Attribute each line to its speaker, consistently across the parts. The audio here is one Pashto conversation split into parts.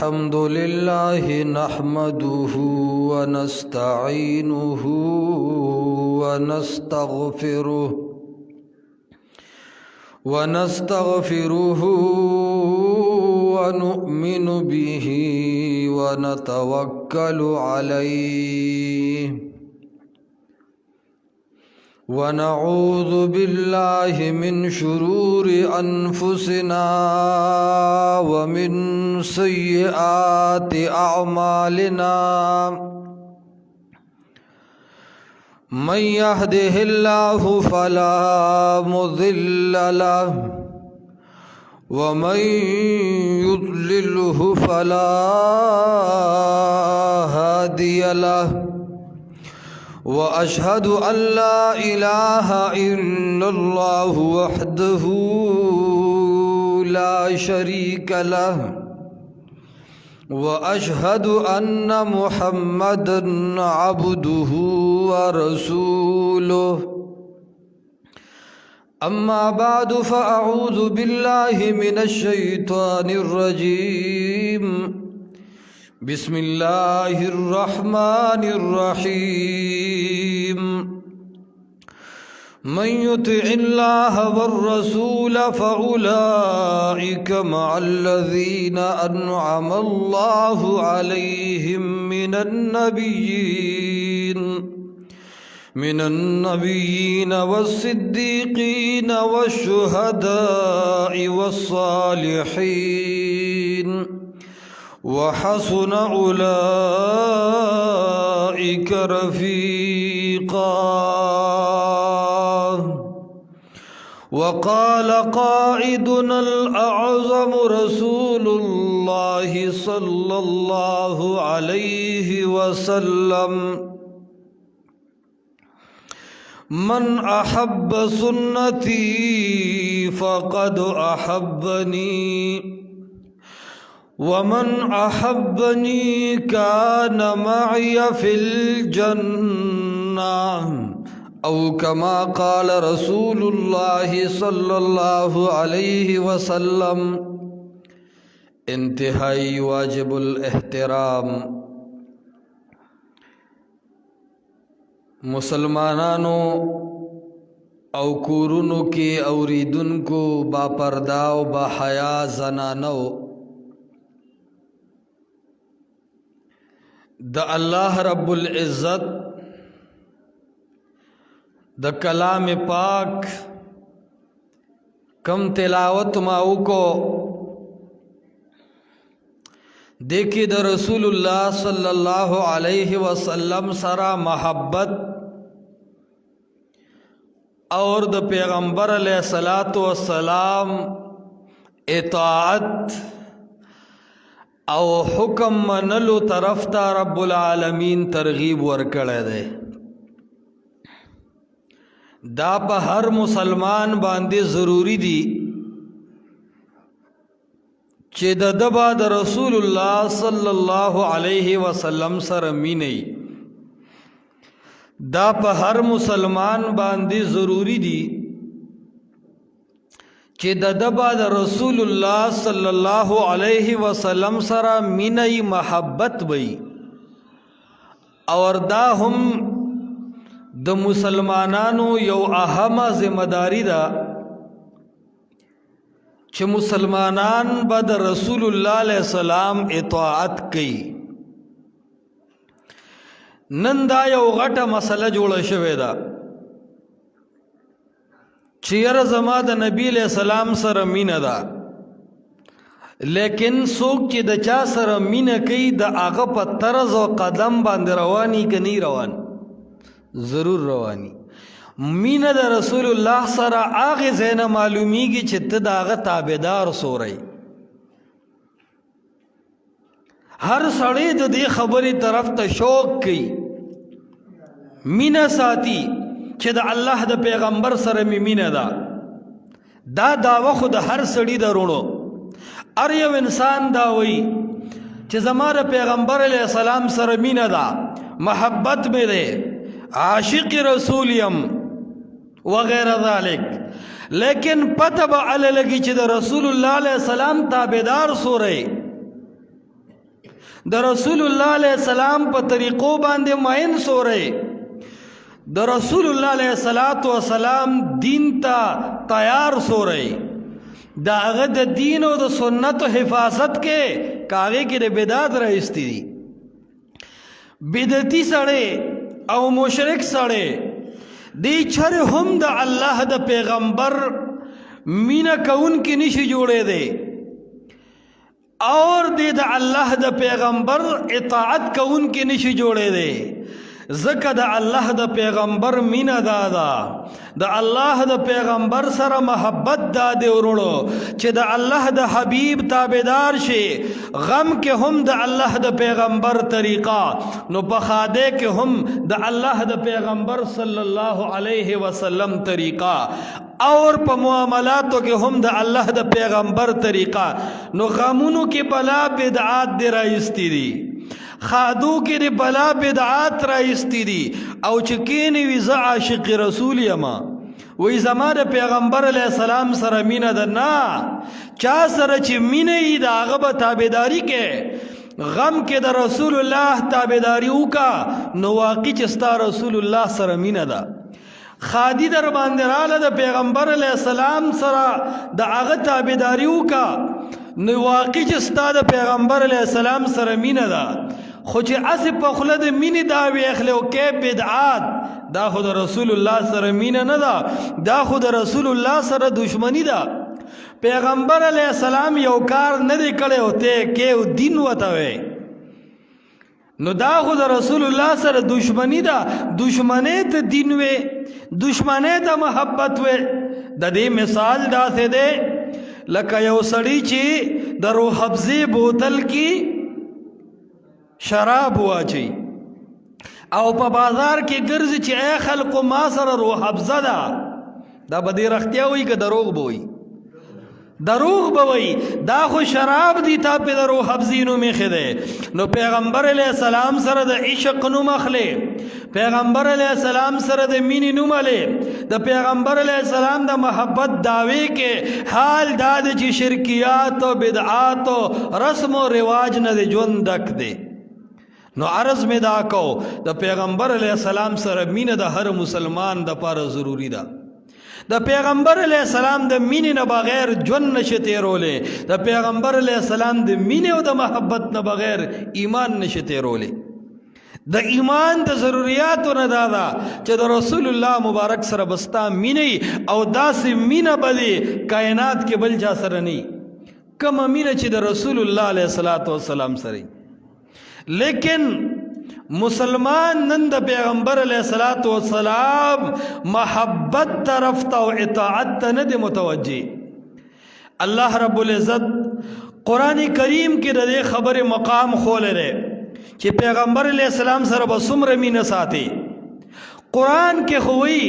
Speaker 1: الحمد لله نحمده ونستعينه ونستغفره ونؤمن به ونتوكل عليه ونعوذ بالله من شرور أنفسنا ومن سيئات أعمالنا من يهده الله فلا مضل له ومن يضلله فلا هادي له وأشهد أن لا إله إلا الله وحده لا شريك له وأشهد أن محمدا عبده ورسوله أما بعد فأعوذ بالله من الشيطان الرجيم بسم الله الرحمن الرحيم من يطع الله والرسول فأولئك مع الذين أنعم الله عليهم من النبيين والصديقين والشهداء والصالحين وحسن أولئك رفيقا وقال قائدنا الأعظم رسول الله صلى الله عليه وسلم من أحب سنتي فقد أحبني ومن أحبني كان معي في الجنة أو كما قال رسول الله صلى الله عليه وسلم انتهائی واجب الاحترام مسلمانانو او کورونو کی اوریدونکو با پردہ و با حیا زنانو د اللہ رب العزت د کلام پاک کم تلاوت ماؤ کو دیکھی د رسول اللہ صلی اللہ علیہ وسلم سرا محبت اور د پیغمبر علیہ الصلوۃ والسلام اطاعت او حکم منلو طرف تا رب العالمین ترغیب ورکڑے دے دا پا ہر مسلمان باندے ضروری دی چی دا دبا دا رسول اللہ صلی اللہ علیہ وسلم سر مینی دا پا ہر مسلمان باندے ضروری دی چی دا دبا دا رسول اللہ صلی اللہ علیہ وسلم سرا مینی محبت بئی اور دا ہم دا مسلمانانو یو اہم ذمہ داری دا چی مسلمانان با دا رسول اللہ علیہ السلام اطاعت کئی نن دا یو غٹا مسئلہ جوڑا شوے دا چیر زما دا نبی علیہ السلام سر مین دا لیکن سوک چی دا چا سر مین کئی دا آغا پا طرز و قدم باند روانی که نی روان ضرور روانی مین دا رسول اللہ سر آغی زین معلومی گی چی تا دا آغا تابدار سو رئی ہر سڑی دا دی خبری طرف تا شوق کئی مین ساتی چه دا اللہ دا پیغمبر سر می مین دا دعوی خود ہر سڑی دا رونو ار یو انسان داوی چه زمار پیغمبر علیہ السلام سر مین دا محبت میں دے عاشق رسولیم وغیرہ ذالک لیکن پتہ با علی لگی چه دا رسول اللہ علیہ السلام تابدار سو رہے د رسول الله علیه السلام په طریقو باندې ماین سورئ د رسول الله علیه السلام دین ته تیار سورئ دا هغه د دین او د سنت حفاظت کې کاغه کې د بدعت راځي دي بدعتي سړی او مشرک سړی دی چر هم د الله د پیغمبر مینا کون کې نشي جوړې دی اور دی د الله د پیغمبر اطاعت کون کې نشي جوړې دی زکه د الله د پیغمبر مینا دادا د الله د پیغمبر سره محبت دادې ورونو چې د الله د حبیب تابعدار شي غم کې هم د الله د پیغمبر طریقہ نو په خاده کې هم د الله د پیغمبر صلی الله علیه وسلم طریقہ اور په معاملاتو کې هم د الله د پیغمبر طریقہ نو غمونو کې بلا بدعات دی راځي دي خادو کې دی بلا بدعات راځي دي او چې کینی وی ز عاشق رسول یما وی زمانه پیغمبر علیہ السلام سره مینه ده نه چا سره چې مینه ای دا هغه تابعداري کې غم کې د رسول الله تابعداري وکا نو واقع چې ستا رسول الله سره مینه ده خادی در باندې رااله د پیغمبر علیہ السلام سره د هغه تابعداري وکا نو واقع چې ستا د پیغمبر علیہ السلام سره مینه ده خو چې اس په خله د مینې داوی اخلو کې بدعات دا خو د رسول الله سره مینه نه ده دا خو د رسول الله سره دشمنی ده پیغمبر علیہ السلام یو کار نه دی کړی او ته کې دین وته وي نو دا خو د رسول الله سره دشمنی ده دشمنی ته دین وي دشمنی ته محبت وي د دې مثال داسې ده لکه یو سړی چې د روح حفظي بوتل کې شراب واچي او په بازار کې ګرځي چې اے خلکو ما سره روح حفظه ده دا به دې رښتیا وي که دروغ به وي دروغ به وي دا خو شراب دي تا په د روح حفظي نوم ایښی دی نو پیغمبر علیہ السلام سره د عشق نوم اخلي پیغمبر علیہ السلام سره د مینې نوم اخلي د پیغمبر علیہ السلام د محبت دعوی کې حال دا دی چې شرکیات او بدعات او رسم او رواج نه د ژوند ډک دی نو عرض می دا کو د پیغمبر علیہ السلام سره مینه د هر مسلمان د پاره ضروری ده د پیغمبر علیہ السلام د مینې نه بغیر ژوند نشي تیرولې د پیغمبر علیہ السلام د مینې او د محبت نه بغیر ایمان نشي تیرولې د ایمان د ضرورتو نه دادا چې د رسول الله مبارک سره بستا مینې او داسې مینه بلی کائنات کې بل چا سره نه کوم مینه چې د رسول الله علیه السلام سره لیکن مسلمان نن د پیغمبر علیہ السلام محبت طرف ته او اطاعت ته نه دی متوجه الله رب العزت قرآن کریم کې د دې خبره مقام خوله لري چې پیغمبر علیہ السلام سره به څومره مینه ساتي قرآن کې خو وی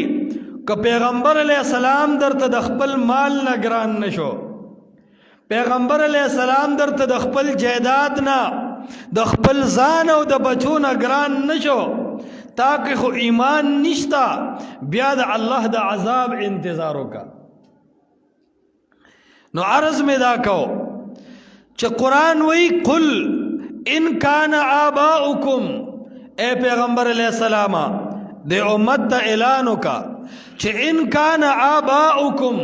Speaker 1: که پیغمبر علیہ السلام درته د خپل مال نه ګران نشو پیغمبر علیہ السلام درته د خپل جائیداد نه د خپل ځان او د بچو نه ګران نشو تاکه خو ایمان نشتا بیا د الله د عذاب انتظار وکا نو عرض می دا کو چې قرآن وی قل ان کان آباؤکم اے پیغمبر علیہ السلام د امت ته اعلان وکا چې ان کان آباؤکم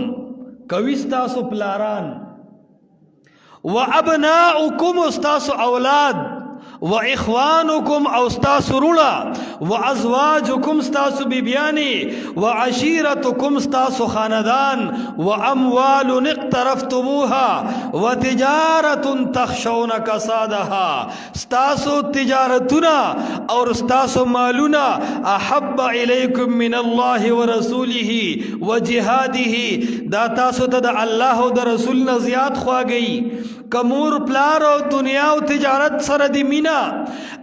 Speaker 1: کوي ستاسو پلاران وابناؤکم استاسو اولاد واخوانکم او استاسو رونا وازواجکم استاسو بیبیانی وعشیرتکم استاسو خاندان واموال اقترفتموها وتجارت تخشون کسادها استاسو تجارتنا اور استاسو مالنا احب الیکم من الله ورسوله وجهاده دا تاسو ته د الله او د رسول نه زیات خواږي کمور پلار او دنیا او تجارت سره دی مینا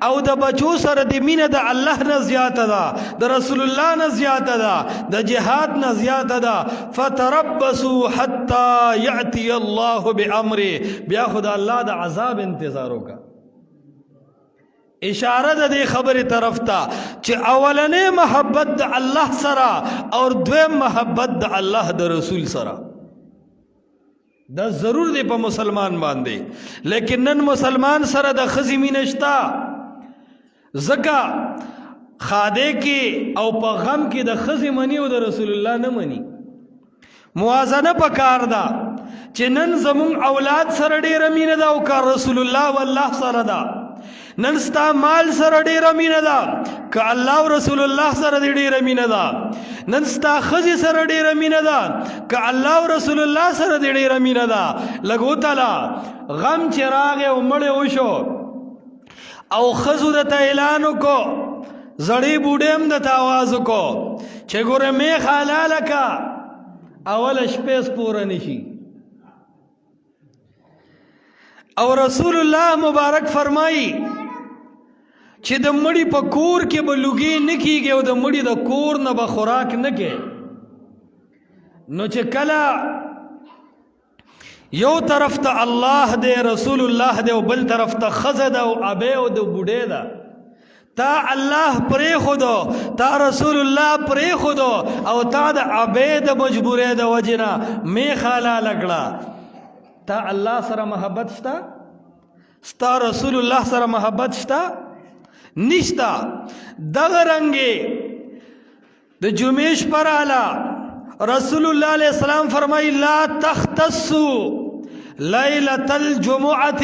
Speaker 1: او د بچو سره دی مینا د الله نه زیاته ده د رسول الله نه زیاته ده د جهاد نه زیاته ده فتربصوا حتى ياتي الله بامره بیا خدا الله د عذاب انتظار وکا اشاره د دې خبره طرف ته چې اولنې محبت د الله سره او دویم محبت د الله د رسول سره دا ضرور دی په مسلمان باندې. لیکن نن مسلمان سره د ښځې مینه شته، ځکه خاده کې او په غم کې د ښځې مني او د رسول الله نه مني. موازنه پکار ده چې نن زمون اولاد سره ډیره مینه ده او که رسول الله والله سره ده. نن ستا مال سره ډیره مینه ده که الله او رسول الله سره ډیره مینه ده. نن ستا ښځې سره ډیره مینه ده که الله او رسول الله سره ډیره مینه ده. لږ وتله غم چې راغی او مړی وشو او ښځو درته اعلان وکړو، زړې بوډۍ هم درته آواز وکړو چې ګوره میخ حلاله که اوله شپې سپوره نشي. او رسول الله مبارک فرمایي چې د مړي په کور کې به لوګي نه کېږي او د مړي د کور نه به خوراک نه کوي. نو چې کله یو طرف ته الله دی، رسول الله دی، او بل طرف ته ښځه ده او ابۍ او د بوډۍ ده، تا الله پرېښودو، تا رسول الله پرېښودو او تا د ابۍ د مجبورۍ د وجې نه میخ حلاله کړه. تا الله سره محبت شته؟ ستا رسول الله سره محبت شته؟ نشته. دغه رنګې د جمعې شپه راله، رسول الله علیه السلام فرمایي لا تختصوا لیلة الجمعة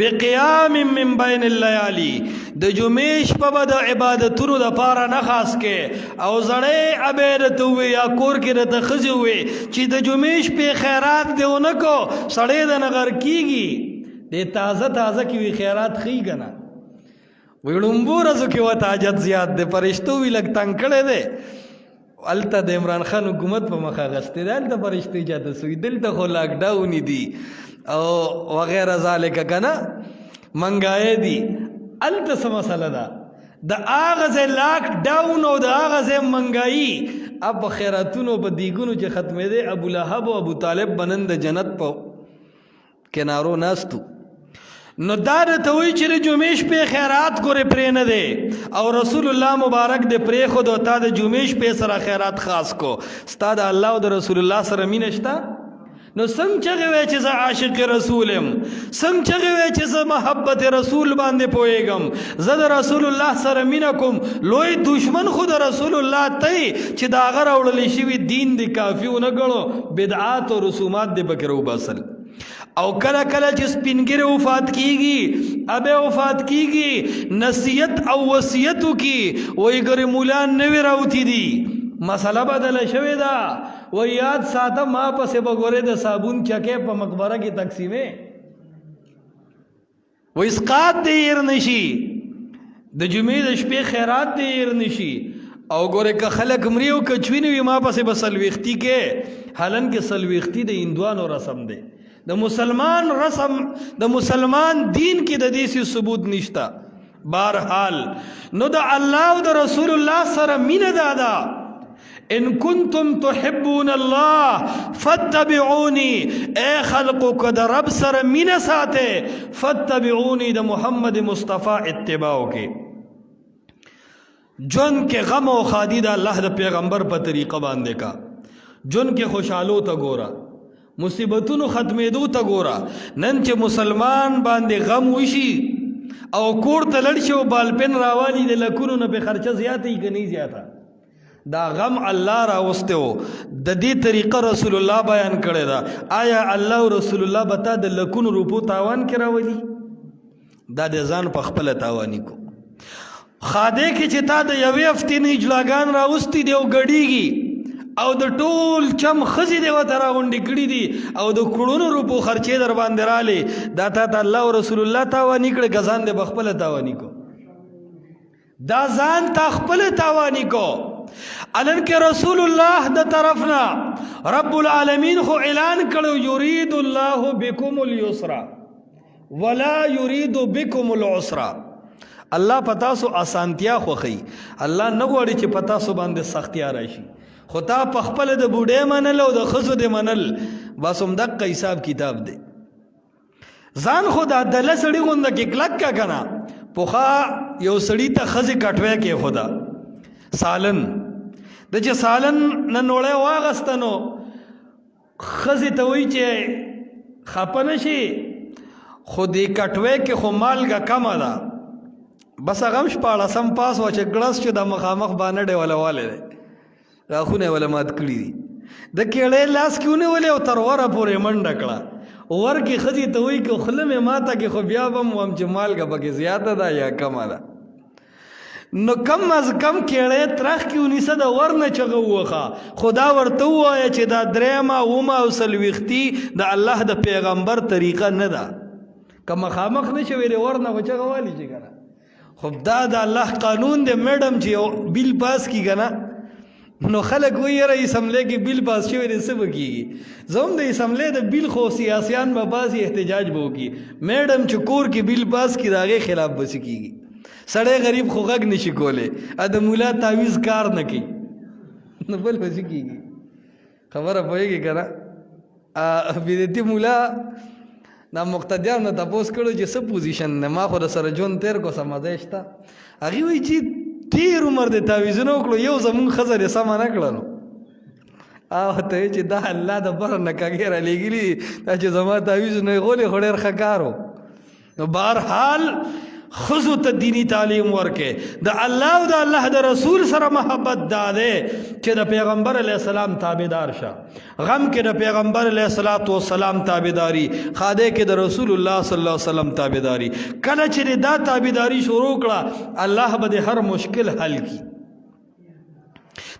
Speaker 1: بقیام من بین اللیالی. د جمعې شپه به د عبادتونو دپاره نه خاص کې او زړې ابۍ درته ووي یا کور کې درته ښځې ووي چې د جمعې شپې خیرات دې ونه کو، سړی د نغر کېږي. دې تازه تازه کې وي خیرات ښیي که نه؟ وایي ړومبو ورځو کې ورته حاجت زیات دی، فرشتو وي لږ تنګ کړی دی. هلته د عمران خان حکومت په مخ اخیستی دی، هلته فرشتې جاته سوي، دلته خو لاکډاونې دي او وغیره ذالکه که نه منګایې دي. هلته څه مسله ده؟ د هغه ځای لاک ډاون او د هغه ځای منګایي. اب په خیراتونو په دیګونو چې ختمېدی، ابولهب او ابو طالب به نن د جنت په کنارو ناستو. نو دا درته وایي چې د جمعې شپې خیرات ګورې پرې نه دی او رسول الله مبارک دې پرېښود او تا د جمعې شپې سره خیرات خاص کو. ستا د الله او د رسول الله سره مینه شته؟ نو څنګه چغې وایې چې زه عاشق رسول یم؟ څنګه چغې وایې چې زه محبت رسول باندې پوهېږم؟ زه د رسول الله سره مینه کوم. لوی دشمن خو د رسول الله ته چې د هغه راوړلی شوي دین دې کافي ونه ګڼو، بدعات او رسومات دې پکې راوباسل. او کله کله چې سپینګیره وفات کیږي، ابې وفات کیږي، نصیحت او وصیت وکي، وایي ګورې مولان نوې راوتي دي، مسله بدله شوې ده، وایي یاد ساته ما پسې به ګورې د صابون چکې په مقبره کې تقسیمې، وایي اسقاط دې هېر نشي، د جمعې د شپې خیرات دې هېر نشي. او ګورې که خلک مري او که چوینې وي ما پسې به سلوېختي کې، حالن کې سلوېختي د هندوانو رسم دی، د مسلمان رسم د مسلمان دین کې د دې څه ثبوت نشته. بهرحال نو د الله او د رسول الله سره مینه دادا. ان کنتم تحبون الله فاتبعوني، اے خلقو که د رب سره مینه ساته فاتبعوني، د محمد مصطفی اتباع کې. جن کې غم او خادي د الله د پیغمبر په طریقه باندې کا، جن کې خوشحالو ته ګوره، مصیبتونو ختمېدو ته ګوره. نن چې مسلمان باندې غم وشي او کور ته لړ شي او بالپن راوالي د لکونو نه په خرچه زیاته یې که نه زیاته، دا غم الله راوستی و. د دې طریقه رسول الله بیان کړی ده. آیا الله او رسول الله به تا د لکونو روپو تاوان کې راولي؟ دا د ځان په خپله تاواني کو. خاده کې چې تا د یوې هفتې نه اجلاګان راوستي دي او ګډېږي او د ټول چم ښځې دې ورته راغونډې کړي دي او د کروڑونو روپو خرچې در باندې رالې، دا تا ته الله او رسول الله تاواني کړې که ځان دې به خپله تاواني کو؟ دا ځان تا خپله تاواني کو. انن کې رسول الله د طرف نه رب العالمین خو اعلان کړو یرید الله بكم اليسر ولا يريد بكم العسر. الله پتا سو اسانتیا خوخی، الله نه غواړي چې پتا سو باندې سختیا راشي. خو تا په خپل د بوډۍ منل او د ښځو د منل بس همدغه حساب کتاب دی. ځان خو دا دله سړي غونده کې کلک کا که نه. پخوا یو سړي ته ښځې کټوی کېښوده سالن، د چې سالن نه نوړی واغسته نو ښځې ته وایي چې خپه نشي خو دې کټوۍ کې خو مالګه کمه ده بس هغه هم شپاړسم پاس وه چې ګړس چې د مخامخ بانډې وله والی دی غاښونه یې وله مات کړي دي د کېړۍ لاس کې ونیولې او تر وره پورې منډه کړه ور کې ښځې ته وایي که خوله مې ماته کې خو بیا به م وایم چې مالګه پکې زیاته ده یا کمه ده نو کم از کم کېړۍ ترخ کې ونیسه د ور نه چغه ووخه خو دا ورته ووایه چې دا درېیمه اومه او څلوېښتي د الله د پیغمبر طریقه نه ده که مخامخ نه شي ویلې ور نه خو چغه والی شي که نه خو دا د الله قانون دی میډم چې یو بیل پاس کړي که نه نو خلک وایي یاره اسمبلی کې بیل پاس شوی دی څه به کېږي زه هم د اسمبلی د بیل خو سیاسیان به باسي احتجاج به وکړي میډم چې کور کې بیل پاس کړي د هغې خلاف به څه کېږي سړی غریب خو غږ نشي کولی د مولا تعویز کار نه کوي نو بل به څه کېږي خبره پوهېږي که نه بدعتي مولا دا مقتدیان نه تپوس کړو چې څه پوزیشن دی ما خو د سره ژوند تېر کو څه مزه شته هغې وایي چې تېر عمر د تعویزونه وکړو یو زمونږ ښځه دې سمه نه کړه نو ته وایي چې دا الله د بره نه کږې رالیږلي دي دا چې زما تعویزونه یې غولې خو ډېر ښه کار و نو بهرحال خزو ته دینی تعلیم ورکې د الله او د الله د رسول سره محبت دا دی چې د پیغمبر علیه السلام تابعدار شه غم کې د پیغمبر علیه السلام تابعداري خاده کې د رسول الله صلی الله علیه وسلم تابعداري کله چې دا تابعداري شروع کړه الله به د هر مشکل حل کړي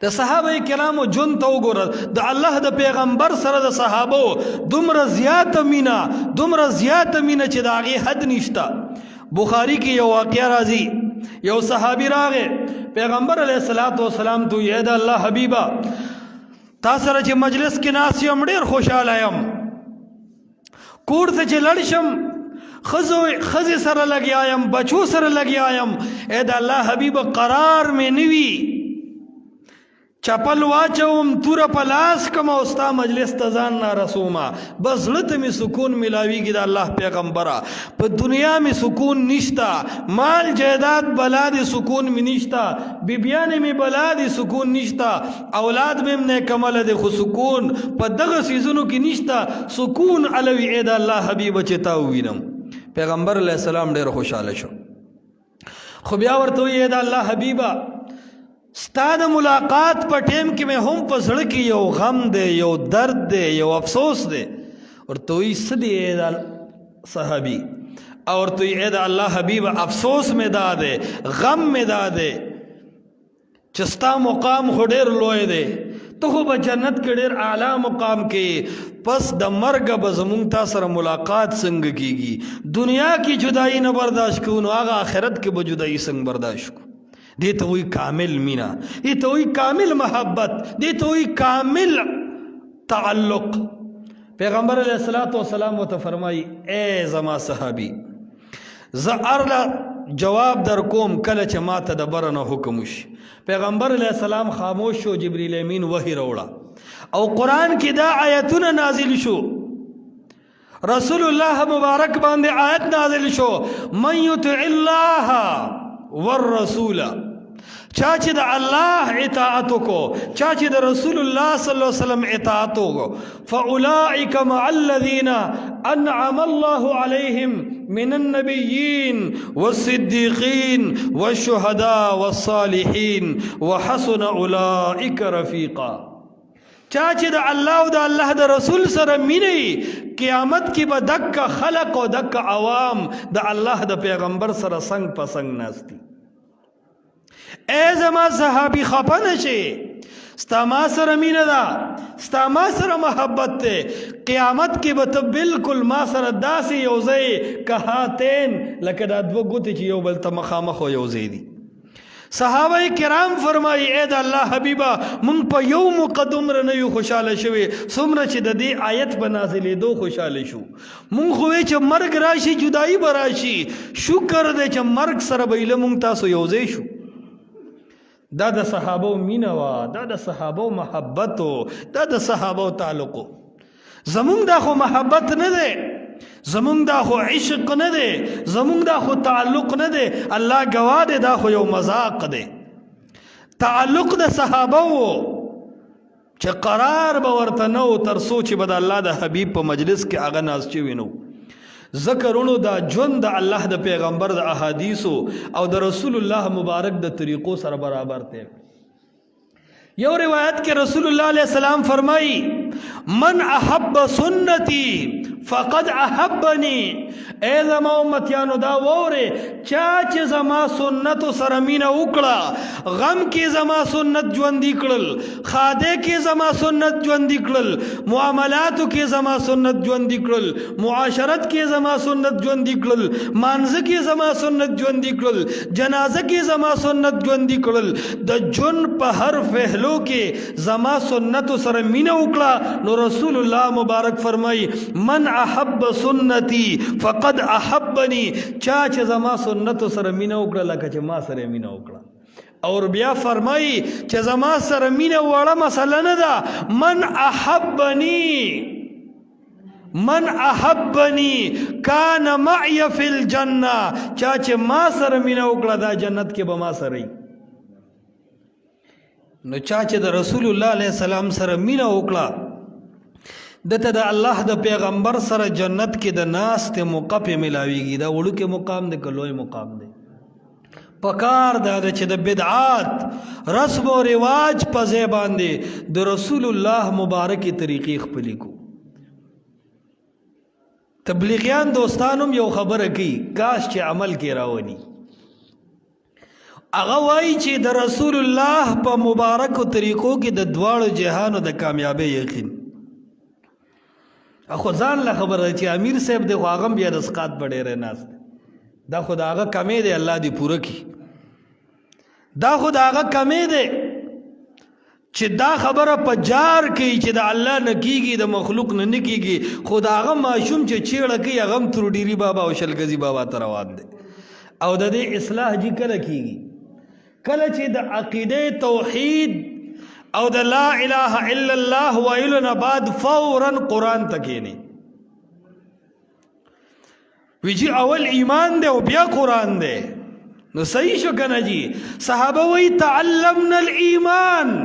Speaker 1: د صحابه کرامو جون ته وګوره د الله د پیغمبر سره د صحابو دومره زیاته مینه چې د هغې حد نشته بخاری کې یو واقعه راځي یو صحابي راغی پیغمبر علیه السلام ته یې د الله حبیبه تا سره چې مجلس کې ناست یم ډېر خوشحاله یم کور ته چې لړ شم ښځې سره لګیا یم بچو سره لګیا یم ای د الله حبیبه قرار مې نه وي چپل واچوم توره په لاس کم او ستا مجلس ته ځان نارسومه بس زړه ته مې سکون میلاویږي د الله پیغمبره په دنیا مې سکون نشته مال جایداد بلا دې سکون مې نشته بیبیانې مې بلا دې سکون نشته اولاد مې نیک عمله دې خو سکون په دغه څیزونو کې نشته سکون علوي ای د الله حبیبه چې تا ووینم پیغمبر علیه السلام ډېر خوشحاله شو خو بیا ورته وایي ای د الله حبیبه ستا د ملاقات په ټیم کې مې هم په زړه کې یو غم دی یو درد دی یو افسوس دی ورته وایي څه دی ای د صحابي او ورته وایي ای د الله حبیبه افسوس مې دا دی غم مې دا دی چې ستا مقام خو ډېر لوی دی ته خو به جنت کې ډېر اعلی مقام کې پس د مرګه به زمونږ تا سره ملاقات څنګه کېږي دنیا کې جدایي نه برداشت کوو نو هغه آخرت کې به جدایي څنګه برداشت کوو دې ته وایي کامل مینه دې ته وایي کامل محبت دې ته وایي کامل تعلق پیغمبر علیه السلام ورته فرمایي ای زما صحابي زه ارله جواب در کوم کله چې ما ته د بره نه حکم وشي پیغمبر علیه السلام خاموش شو جبریل امین وحی راوړه او قرآن کې دا آیتونه نازل شو رسول الله مبارک باندې آیت نازل شو من یطع الله والرسول چا چې د الله اطاعت کو چا چې د رسول الله صلی الله علیه وسلم اطاعت کو فاولئک مع الذین انعم الله علیهم من النبیین والصدیقین والشهداء والصالحین وحسن اولئک رفیقا چا چې د الله او د الله د رسول سره مینه قیامت کې به دک خلق او دک عوام د الله د پیغمبر سره څنګ په څنګ ناستي ای زما صحابي خفه نشي ستا ما سره مینه ده ستا ما سره محبت ده قیامت کې به ته بالکل ما سره داسې یو ځای که هاتین لکه دا دوه ګوتې چې یو بل ته مخامخ یو ځای دي صحابه کرام فرمایي ای د الله حبیبه مونږ په یو مقدم نه یو خوشاله شوي څومره چې د دې آیت په نازلېدو خوشاله شو مونږ خو وایي چې مرګ راشي جدایي به راشي شکر دی چې مرګ سره به ایله مونږ تاسو یو ځای شو دا د صحابو مینه وه دا د صحابو محبت و دا د صحابو تعلق و زمونږ دا خو محبت نه دی زمونږ دا خو عشق نه دی زمونږ دا خو تعلق نه دی الله ګواه دی دا خو یو مذاق دی تعلق د صحابه و چې قرار به ورته نه و تر څو چې به د الله د حبیب په مجلس کې هغه ناست شوي نه و ذکرونو دا ژوند د الله د پیغمبر د احادیثو او د رسول الله مبارک د طریقو سره برابر دی یو روایت کې رسول الله علیه السلام فرمایي من احب سنتی فقد احبنی اے زما امتیانو دا ووره چا چې زما سنت سره مینه وکړه غم کې زما سنت ژوندي کړل خاده کې زما سنت ژوندي کړل معاملاتو کې زما سنت ژوندي کړل معاشرت کې زما سنت ژوندي کړل مانځه کې زما سنت ژوندي کړل جنازه کې زما سنت ژوندي کړل د جن په هر فعلو کې زما سنت سره مینه وکړه نو رسول الله مبارک فرمایي من احب سنتی فقد احبنی چا چې زما سنت سره مینه وکړه لکه چې ما سره مینه وکړه اور بیا فرمایي چې زما سره مینه وړه مسله نه ده من احبنی کان معی فی الجنه چا چې ما سره مینه وکړه دا جنت کې به ما سره نو چا چې د رسول الله علیه السلام سره مینه وکړه دته د الله د پیغمبر سره جنت کې د ناست موقع په ملاويږي دا وړوکې مقام دی کلوې مقام دی پکار دا چې د بدعات رسم او رواج په ځای باندې د رسول الله مبارک طریقې خپلې کو تبلیغیان دوستانم یو خبره کوي کاش چې عمل کې راونی هغه وایي چې د رسول الله په مبارکو طریقو کې د دواړو جهانو د کامیابی یقین اخو ځان له خبره چې امیر صاحب د غاغم بیا د اسقاط بډېره ناست دا خو د هغه کمې دی الله دې پوره کړي دا خو د هغه کمې دی چې دا خبره په جار کوي چې د الله نه کېږي د مخلوق نه نه کېږي خو د هغه ماشوم چې چیړه کوي هغه هم تروډیري بابا او شلګزي بابا ته روان دی او د دې اصلاح جي کله کېږي کله چې د عقیده توحید او د لا اله الا الله ویلو نه بعد فورا قرآن تکینی ویجی اول ایمان دے و بیا قرآن دے نو صحیح شو کنا جی صحابہ وی تعلمنا الایمان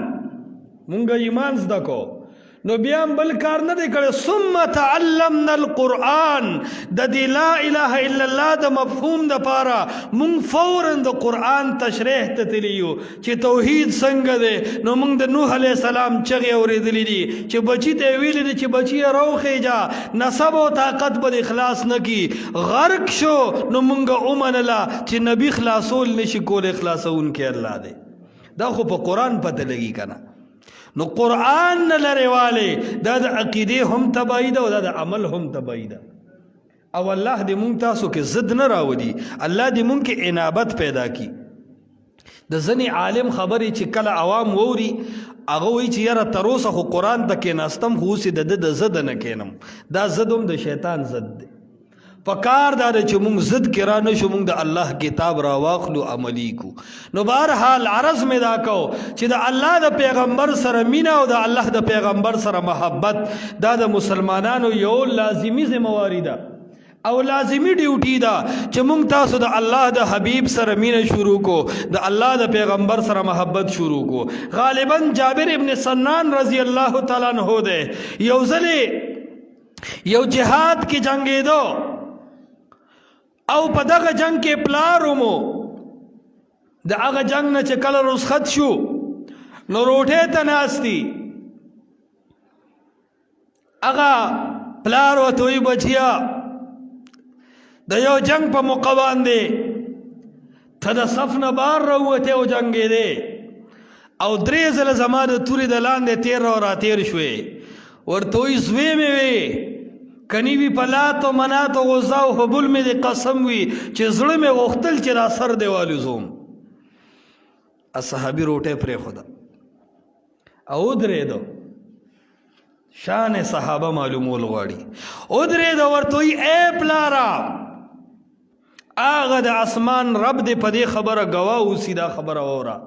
Speaker 1: مونگا ایمان زدہ کو نو بیام بل کار نه دی کړی ثم تعلمنا القرآن د دې لا اله الا الله د مفهوم د پاره مونږ فورا د قرآن تشریح ته تلیو چې توحید څنګه دی نو مونږ د نوح علیه السلام چغې اورېدلې دي چې بچي ته یې ویلي دي چې بچي یې راوخېجه نسب او طاقت به اخلاص نه کی غرق شو نو مونږ ومنله چې نبی خلاصول نشي کولی خلاصونکی الله دی دا خو په قرآن پته لګي که نه نو قرآن نه لرې والی دا د عقیدې هم تباهي ده او دا د عمل هم تباهي ده او الله دې مونږ تاسو کې ضد نه راولي الله دې مونږ کې انابت پیدا کی د ځینې عالم خبرې چې کله عوام ووري هغه وایي چې یاره تر اوسه خو قرآن ته کېناستم خو اوس یې د ضد نه کېنم دا ضد هم د شیطان ضد دی پکار دا چې مونږ ضد کې را نشو مونږ د الله کتاب را واخلو عملی کو نو بهرحال عرض مې دا کو چې د الله د پیغمبر سره مینه او د الله د پیغمبر سره محبت دا د مسلمانانو یو لازمی ذمہواری ده او لازمی ډیوټي ده چې مونږ تاسو د الله د حبیب سره مینه شروع کو د الله د پیغمبر سره محبت شروع کو غالبا جابر ابن سنان رضی الله تعالی عنہ ده یو ځلې یو جهاد کې جنگیدو او په دغه جنگ کې پلارو مو د هغه جنگ نه چې کله رخصت شو نو روټې ته ناستی هغه پلار ورته وایي بچیا د یو جنگ په موقع باندې ته د صف نه بار راووتې او جنګېدې او 3 ځله زما د تورې د لاندې تیر او راتیر شوې ورته وایي زوی مې وې کنی وی پلات و منات و غزا و حبول میں دے قسم وی چه زړه میں غختل چه را سر دیوالو زوم اصحابی روٹے پرے خدا او درے دو شان صحابہ معلومول غواړي او درے دو ورتوی اے پلارا آغا دا اسمان رب دے پدے خبر گواو سیدہ خبر اورا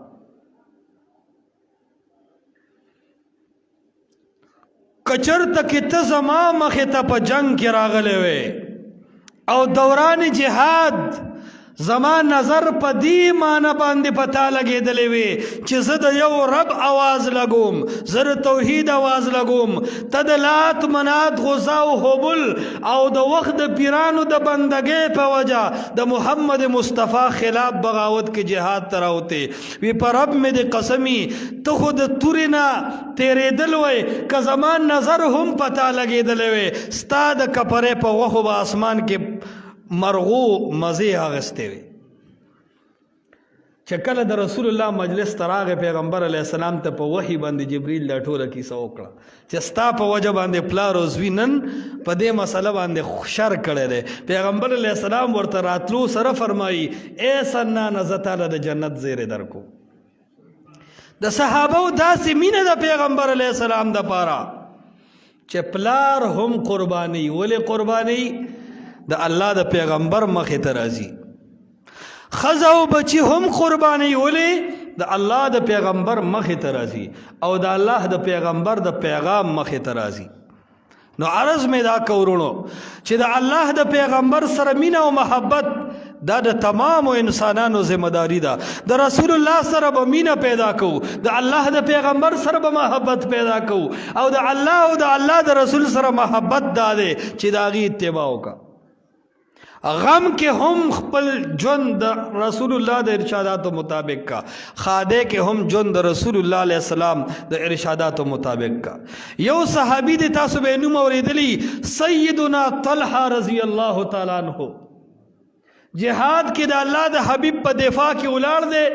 Speaker 1: کچر تک ته زما مخې ته په جنگ کې راغلی وې او دوران جهاد زمان نظر په دی معنی باندې پتا لګېدلې وي چې زه د یو رب आवाज لګوم، زه د توحید आवाज لګوم. ته د لات منات غوزا او هبل او د وخت د پیرانو د بندګۍ په وجه د محمد مصطفی خلاف بغاوت کې جهاد تراوته وی پر رب مې د قسمی ته خود تورینا تیرېدل وای که زمان نظر هم پتا لګېدلې وي ستا د کپرې په وخو به اسمان کې مرغو مزی آغسته وی. چې کله د رسول الله مجلس تراغه پیغمبر علیه السلام ته په وحی باندې جبرئیل دا ټوله کیسه وکړه چې ستا په وجه باندې پلار او زوی نن په دې مسله باندې شر کړی دی. پیغمبر علیه السلام ورته راتلو سره فرمایي ای سنان زه تاله د جنت زیری درکو. د صحابه داسې مینه د پیغمبر علیه السلام د پاره چې پلار هم قرباني. ولې قرباني؟ د الله د پیغمبر مخې ته راځي. ښځه او بچي هم قرباني. ولې؟ د الله د پیغمبر مخې ته راځي او د الله د پیغمبر د پیغام مخې ته راځي. نو عرض مې دا کورونو چې د الله د پیغمبر سره مینه او محبت دا د تمام انسانانو ذمہداری ده. د رسول الله سره به مینه پیدا کو، د الله د پیغمبر سره به محبت پیدا کو او د الله او د الله د رسول سره محبت دا ده چې د هغې اتباع وکړه. غم کې هم خپل ژوند د رسول الله د ارشاداتو مطابق کا، خاده کې هم ژوند د رسول الله علیه السلام د ارشاداتو مطابق کا. یو صحابي د تاسو به نوم اوریدلی سیدنا طلحه رضی الله تعالی عنہ جهاد کې د الله د حبیب په دفاع کې ولاړ دی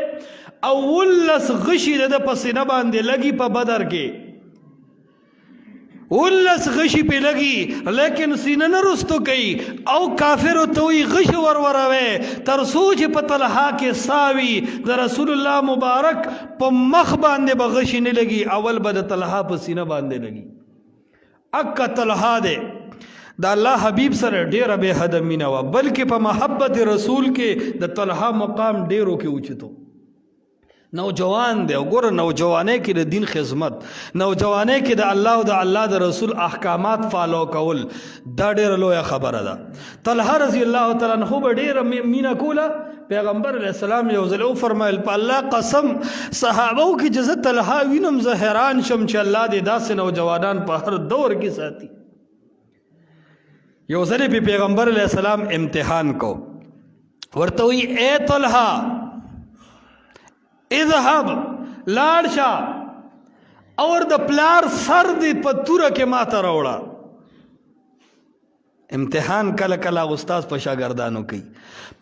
Speaker 1: او ولس غشي د پسینه باندې لګي په بدر کې ولس غشی پہ لگی لیکن سینہ نہ رستو کئی او کافر توی غش وروروے ترسو چې په طلحه کې ساوی د رسول الله مبارک په مخ باندې به غشی نه لگی اول به د طلحه په سینه باندې لگی. اکا طلحه دے د الله حبیب سره ډیره به حد مینه وا بلکې په محبت رسول کې د طلحه مقام ډیرو کې اوچتو. نوجوان دی وګوره نوجوانۍ کې د دین خدمت، نوجوانۍ کې د الله او د الله د رسول احکامات فالو کول دا ډیره لویه خبره ده. طلحه رضی الله تعالی عنہ به ډیره مینه کوله. پیغمبر علیه السلام یو ځل وفرمایل په الله قسم صحابو کې چې زه طلحه وینم زه حیران شم چې الله دې داسې نوجوانان په هر دور کې ساتي. یو ځل به پیغمبر علیه السلام امتحان کو ورته وی اے طلحه اذهب لاړ شه اور د پلار سر دی په توره کې ماته راوړه. امتحان کله کله استاد په شاګردانو کوي.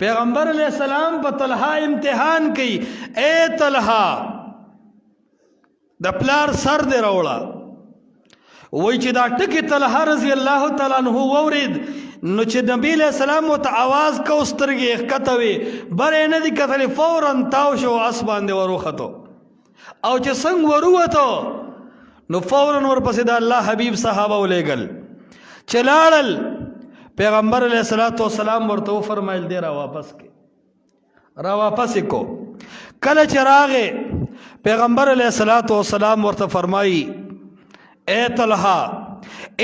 Speaker 1: پیغمبر علیہ السلام په طلحه امتحان کوي اے طلحه د پلار سر دی راوړه. وای چې دا ټکی طلحه رضی الله تعالی عنہ وورید نو چې نبی علیہ السلام ته आवाज کو سترګې ښکته وي برې نه دي کتلې فورا تاو شو آس باندې وروختو او چې څنګه وروته نو فورا ورپسې د الله حبیب صحابه ولېږل چې لاړل. پیغمبر علیہ الصلوۃ والسلام ورته فرمایل دی را واپس کې را واپس کو. کله چې راغې پیغمبر علیہ الصلوۃ والسلام ورته فرمایي اے طلحه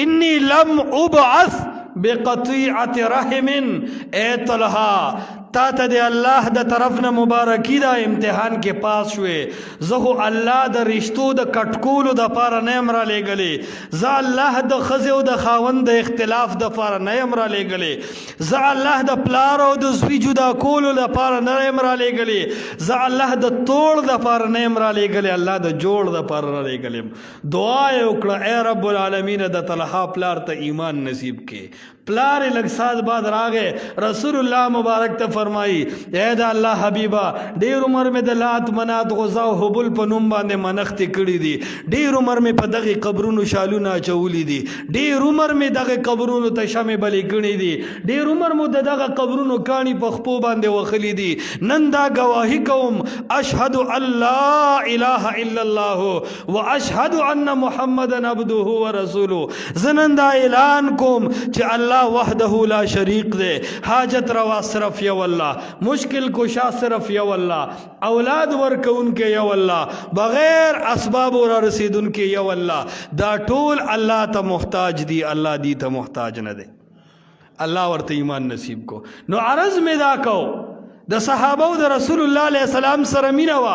Speaker 1: انی لم ابعث بقطیعت رحم. اے طلحه تا ته د الله د طرف نه مبارکی دا امتحان کې پاس شوې. زه خو الله د رشتو د کټکولو د پاره نه یم را لېږلې، زه الله د ښځې او د خاوند د اختلاف د پاره نه یم را لېږلې، زه الله د پلار او د زوی جدا کولو د پاره نه یم را لېږلې، زه الله د توړ د پاره نه یم را لېږلې، الله د جوړ د پاره را لېږلې. دعا یې وکړه اے رب العالمین د طلحه پلار ته ایمان نصیب کې. پلار لږ ساعت بعد راغې رسول الله مبارک ته فرمایي اے د الله حبیبا ډیر عمر مې د لات منات غزا او حبل په نوم باندې منښتې کړي دي، ډیر عمر مې په دغه قبرونو شالونه اچولي دي، ډیر عمر مې دغه قبرونو ته شمې بلې کړي دي، ډیر عمر مو د دغه قبرونو کاڼي په خپو باندې وخلي دي. نن دا گواهی کوم اشهد ان لا اله الا الله واشهد ان محمدا عبده ورسوله. زنن دا اعلان کوم چې الله وحده لا شریک دے، حاجت روا صرف یو اللہ، مشکل کشا صرف یو اللہ، اولاد ورکون کے یو اللہ، بغیر اسباب اور رسیدن کے یو اللہ. دا ټول اللہ تا محتاج دی، اللہ دی تا محتاج نہ دے. اللہ ورته ایمان نصیب کو. نو عرض میں دا کو د صحابه د رسول الله علیه السلام سره مینه وا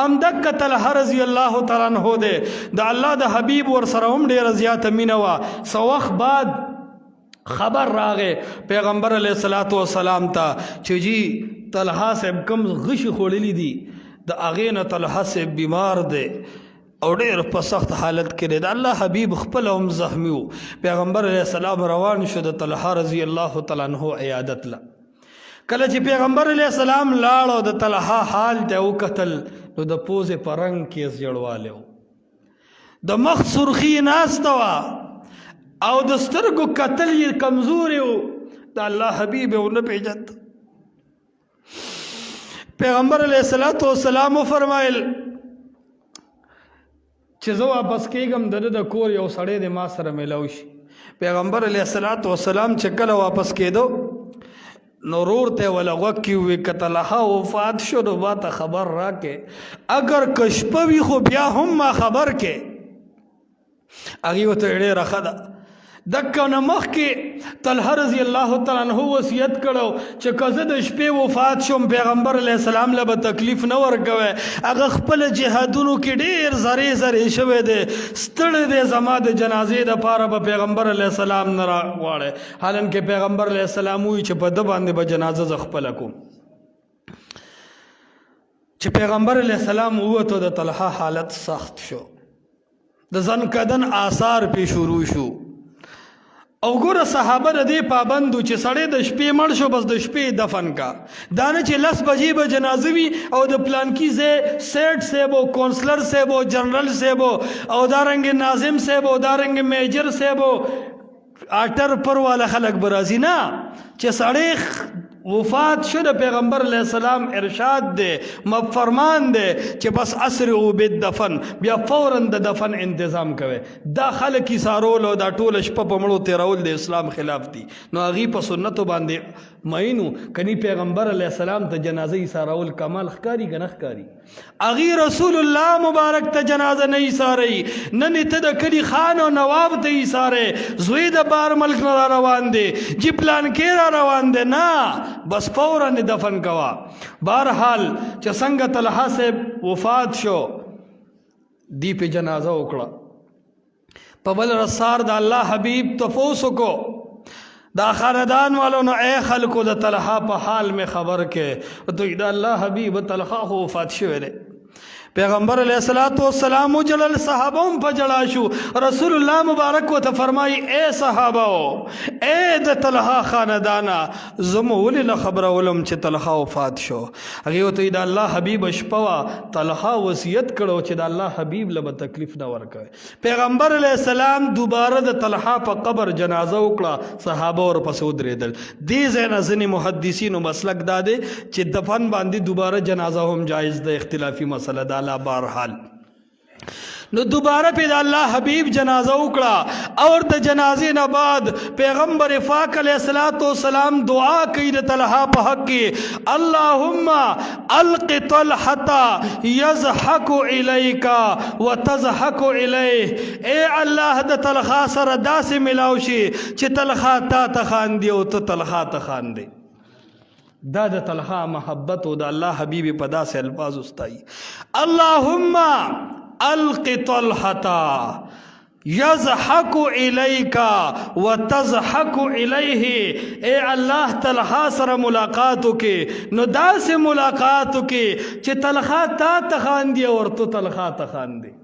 Speaker 1: امدک طلحه رضی الله تعالی عنہ دې د الله د حبیب ور سره هم ډیره زیاته مینه وا سو وخت بعد خبر راغې پیغمبر علیه الصلاۃ والسلام ته چې جی طلحه صاحب کم غشي خوړلی دي د هغې نه طلحه صاحب بیمار دی او ډېر په سخت حالت کې دی د الله حبیب خپل هم زخمی و پیغمبر علیه السلام روان شو د طلحه رضی الله تعالی عنہ عیادت له کله چې پیغمبر علیه السلام لاړ او د طلحه حال ته وکتل نو د پوزې په رنګ کې زیړوالی و د مخ سرخي ناسته وه او د سترګو کتل یې کمزوري و د الله حبیب یې ونه پېژند پیغمبر علیه السلام وفرمایل چې زه واپس کېږم د ده د کور یو سړی دی ما سره میلاو شي پیغمبر علیه السلام چې کله واپس کېدو نو ورور ته وله غوږ کې وویل که طلحه وفات شو نو ما ته خبر راکې اگر که شپه وي خو بیا هم ما خبر کې هغې ورته ډېره ښه ده دکه نه مخکې طلحه رضی الله تعالی عنہ وصیت کړو چې که زه د شپې وفات شم پیغمبر علیه السلام له به تکلیف نه ورکوی هغه خپل جهادونو کې ډېر زرې زرې شوی دی ستړی دی زما د جنازې دپاره به پیغمبر علیه السلام نه راغواړی حالانکې پیغمبر علیه السلام وایي چې په ده باندې به جنازه زه خپله کوم چې پیغمبر علیه السلام ووتو د طلحه حالت سخت شو د ځنکدن آثار پې شروع شو او ګوره صحابه د دې پابندو چې سړی د شپې مړ شو بس د شپې دفن کا دا نه چې 10 بجې به جنازه وي او د پلانکي ځای سیټ صاحب او کونسلر صاحب او جنرل صاحب او دارنګې ناظم صاحب او دارنګې میجر صاحب آټر پر والا خلک به راځي نه چې سړی وفات شو د پیغمبر علیه السلام ارشاد دی فرمان دی چې بس اسرعوا بالدفن بیا فوراً د دفن انتظام کوي دا خلک ایسارول او دا ټوله شپه په مړو تېرول د اسلام خلاف دي نو هغې په سنتو باندې مینو کني پیغمبر علیه السلام ته جنازه ایسارول کمال ښکاري که نه ښکاري هغې رسول الله مبارک ته جنازه نه ایساروي نن ته د کلي خان او نواب ته ایسارې زوی د بار ملک نه را روان دی جی پلانکې را روان دی نه بس فوراً دفن کوا بہرحال چې څنګه طلحه صاحب وفات شو دی په جنازه وکړه په بل رسار د الله حبیب تفوس وکړو دا خاندان والوں نے اے خلکو د طلحه په حال میں خبر کې تو دا الله حبیب طلحه خو وفات شوی دی پیغمبر علیہ السلام جلل صحابہ په جڑا شو رسول الله مبارک و ته فرمای اے صحابہ اے د طلحه خاندانا زمو ولې خبر ولم چې طلحه وفات شو هغه ته د الله حبیب شپوا طلحه وصیت کړو چې د الله حبیب له تکلیف نه ورکوي پیغمبر علیہ السلام دوباره د طلحه په قبر جنازه وکړه صحابه ور پسې ودرېدل دې ځای ځینې محدثینو مسلک دا دی چې دفن باندې دوباره جنازه هم جایز ده اختلافي مسله ده بہرحال نو دوباره پہ اللہ حبیب جنازہ اکڑا اور دا جنازے نہ بعد پیغمبر پاک علیہ السلام دعا کی دا طلحہ پہ حق کی اللہم الق طلحہ یضحک الیکا و تضحک الیہ اے اللہ دا طلحہ سر دا سے ملاوشی چھ طلحہ تا تخان دی و تو طلحہ تخان دی دا د طلحه محبت او د الله حبیب په داسې الفاظ استای اللهم الق طلحه یضحک الیک وتضحک الیه اے الله طلحه سره ملاقات وکې نو داسې ملاقات وکې چې طلحه تا تخاندي او تو طلحه تخاندي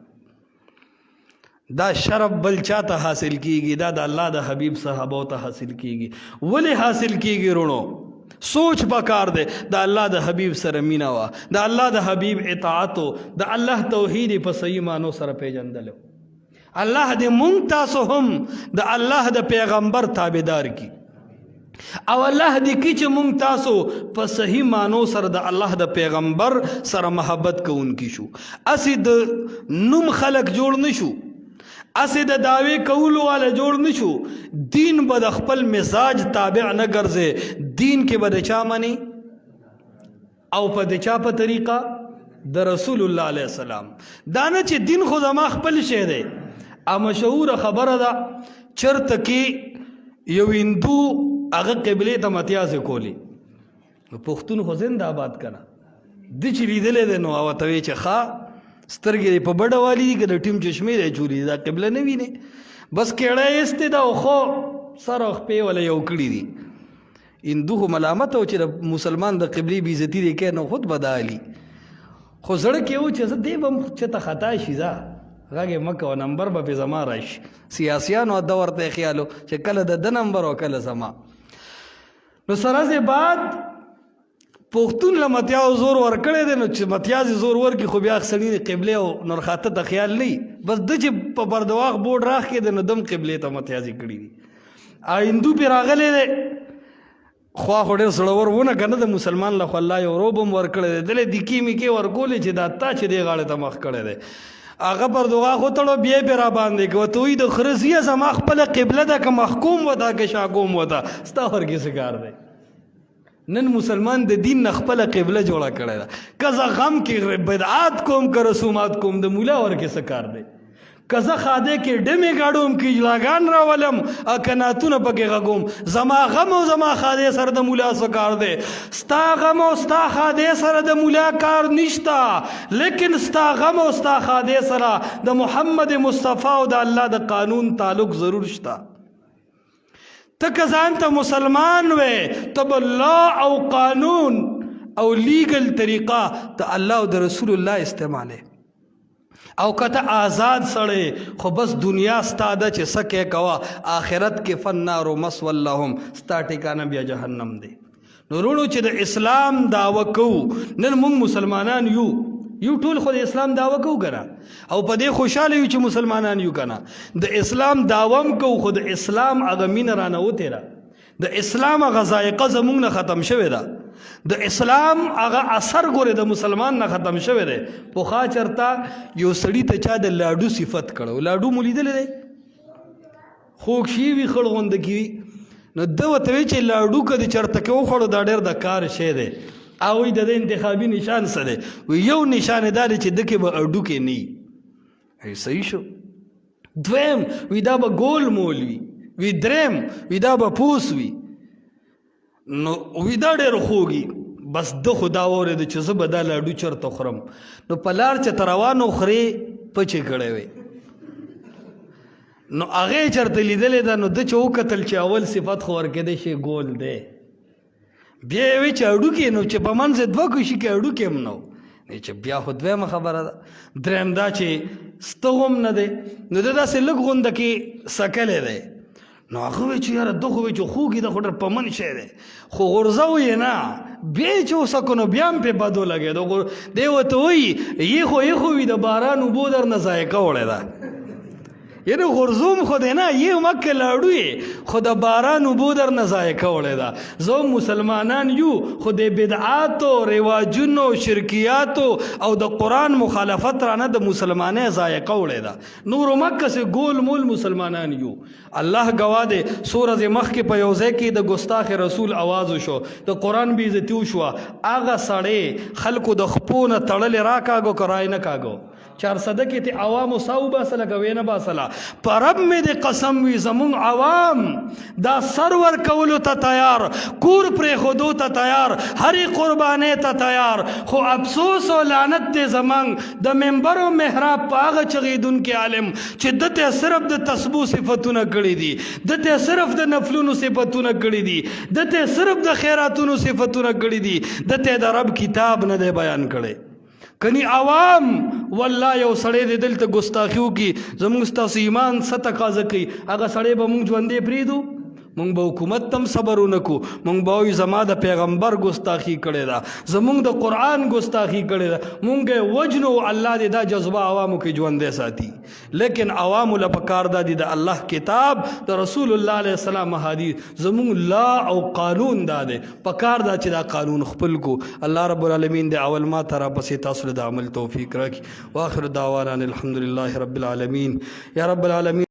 Speaker 1: دا شرف بل چاته حاصل کیږي دا د الله د حبیب صحابه ته حاصل کیږي ولی حاصل کیږي رونو سوچ پکار دے دا اللہ دا حبیب سر مینا وا دا اللہ دا حبیب اطاعتو دا اللہ توحید په صحیح مانو سر پیجندلو اللہ دے مونږ تاسو هم دا اللہ دا پیغمبر تابعدار کی او اللہ دے کی چې مونږ تاسو په صحیح مانو سر دا اللہ دا پیغمبر سر محبت کوونکی شو اسی د نوم خلق جوړ نشو اسی د دعوی کولو والا جوړ نشو دین به د خپل مزاج تابع نه ګرځي دین کې به د چا منی او په د چا په طریقه د رسول الله علیه السلام دا نه چې دین خو زما خپل شی دی ا مشهور خبره ده چرته کې یو هندو هغه قبله ته متیازه کولی پښتون خو زنده آباد کنه د چې لیدلې دی نو ورته وایي چې ښه سترګې په بډه والي دي که د ټیم چشمې دی چولي دا قبله نه ویني بس کېړه یې ایستې ده او خو سر او خپې وله یو کړي دي هندو خو ملامت او چې د مسلمان د قبلې بېعزتي دی کوي نو خود به دا علي خو زړه کې و چې زه دی به هم چېته خطا شي ځه غږ یې مه کوه نمبر به پې زما راشي سیاسیانو ده ورته یې خیال و چې کله د ده نمبر او کله زما نو سره بعد پښتون له متیاو زور ورکړی دی نو چې متیازې زور ورکړي خو بیا سړي د قبلې او نورخاته ته خیال نه بس ده چې په بردواغ بورډ راخ کې دی نو دم قبلې ته متیازې کړي دي او هندو پې راغلی دی خوا خو ډېر زړور ونه که نه د مسلمان له خو الله یو روب هم ورکړی دی دلې دیکې میکې ورکولې چې دا تا چې دې غاړې ته مخ کړی دی هغه پر دغاغ وتړو بیا یې پې را باندې که ورته وایي د خره زیه زما خپله قبله ده که محکوم وته که شاکوم وته ستا ورکې څه کار دی نن مسلمان د دین نه خپله قبله جوړه کړې ده که زه غم کې بدعات کوم که رسومات کوم د مولا ورکې څه کار دی که زه خاده کې ډمې ګاډوم که اجلاګان راولم او که نعتونه پکې غږوم زما غم او زما خاده سره د مولا څه کار دی ستا غم او ستا خاده سره د مولا کار نشته لیکن ستا غم او ستا خاده سره د محمد مصطفی او د الله د قانون تعلق ضرور شته ته که ځان ته مسلمان وې ته به لا او قانون او لیګل طریقه ته الله او د رسول الله استعماله او که ته آزاد سړی خو بس دنیا ستا ده چې څه کې کوه آخرت کې فالنار مثوی لهم ستا ټکانه بیا جهنم دی نو وروڼو چې د اسلام دعوه کوو نن موږ مسلمانان یو ټول خو د اسلام دعوه کوو که نه او په دې خوشحاله یو چې مسلمانان یو که نه د اسلام دعوه هم کوو خو د اسلام هغه مینه رانه وتېره د اسلام هغه ذایقه زموږ نه ختم شوې ده د اسلام هغه اثر ګورې د مسلمان نه ختم شوی دی پخوا چېرته یو سړي ته چا د لاډو صفت کړو لاډو مو لیدلی دی خوږ شي وي خړ غونده کې وي نو ده ورته وایي چې لاډو که د چېرته کې وخوړو دا ډېر د کار شی دی هغوی د ده انتخابي نشان څه دی وی یو نشان یې دا دی چې ده کې به اډوکې نه وي صحیح شو دویم وی دا به ګول مول وي وی دریم وی دا به پوس وي نو وی دا ډېر خوږي بس ده خو دا واورېده چې زه به دا لاډو چېرته خورم نو په لار چې ته روانو خرې پچې کړی وی نو هغې یې چېرته لیدلې ده نو ده چې وکتل چې اول صفت خو ورکېدی شي ګول دی بیا یې وی چې اډوکې نو چې په منځ یې دوه کوشي کې اډوکې هم نه و چې بیا خو دویمه خبره ده دریم دا چې سته هم نه دی نو ده داسې لږ غونده کې سکلی دی نو هغه وی چې یاره ده خو وی چې خوږي ده خو ډېر په من شی دی خو غورځوو یې نه بیا یې چې وسکو نو بیا هم پې بد ولګېدو دی ورته وایي یې خو وي د باران اوبو درنه ذایقه وړې ده یعنی غرزوم خو دی نه یې مکه لاړو یې خو د باران اوبو درنه ذایقه وړې ده زه مسلمانان یو خو د بدعاتو رواجونو شرکیاتو او د قرآن مخالفت رانه د مسلمانۍ ذایقه وړې ده نورو مکه سې ګول مول مسلمانان یو الله گواه دی څو ورځې مخکې په یو ځای کې د ګستاخ رسول آواز وشو د قرآن بېعزتي وشوه هغه سړی خلکو د خپو نه تړلې راکاږو که رای نه کاږو 400 کې ته عوامو ساو باسله که ویې نه باسله په رب مې د قسم وي زمونږ عوام دا سرور کولو ته تیار کور پرېښودو ته تیار هرې قربانۍ ته تیار خو افسوس او لعنت دی زمونږ د منبر او محراب په هغه چغېدونکي عالم چې ده ته صرف د تسبو صفتونه کړي دي ده ته صرف د نفلونو صفتونه کړي دي ده ته صرف د خیراتونو صفتونه کړي دي ده ته د رب کتاب نه دی بیان کړی کنی عوام والله یو سړی دی دلته ګستاخي وکړي زموږ ستاسو ایمان څه تقاضه کوي هغه سړی به موږ ژوندی پرېږدو مونږ به حکومت تم صبر ونه کو مونږ به وایو زما د پیغمبر ګستاخي کړې ده زمونږ د قرآن ګستاخي کړې ده مونږ یې وجنو الله دې دا جذبه عوامو کې ژوندی ساتي لیکن عوامو له پکار دا دي د الله کتاب د رسول الله علیه السلام حدیث زمونږ لا او قانون دا دی پکار دا چې دا قانون خپل کو الله رب العالمین دې اول ما ته راپسې تاسو له د عمل توفیق راکړي واخر دعوانا الحمدلله رب العالمین یا رب العالمین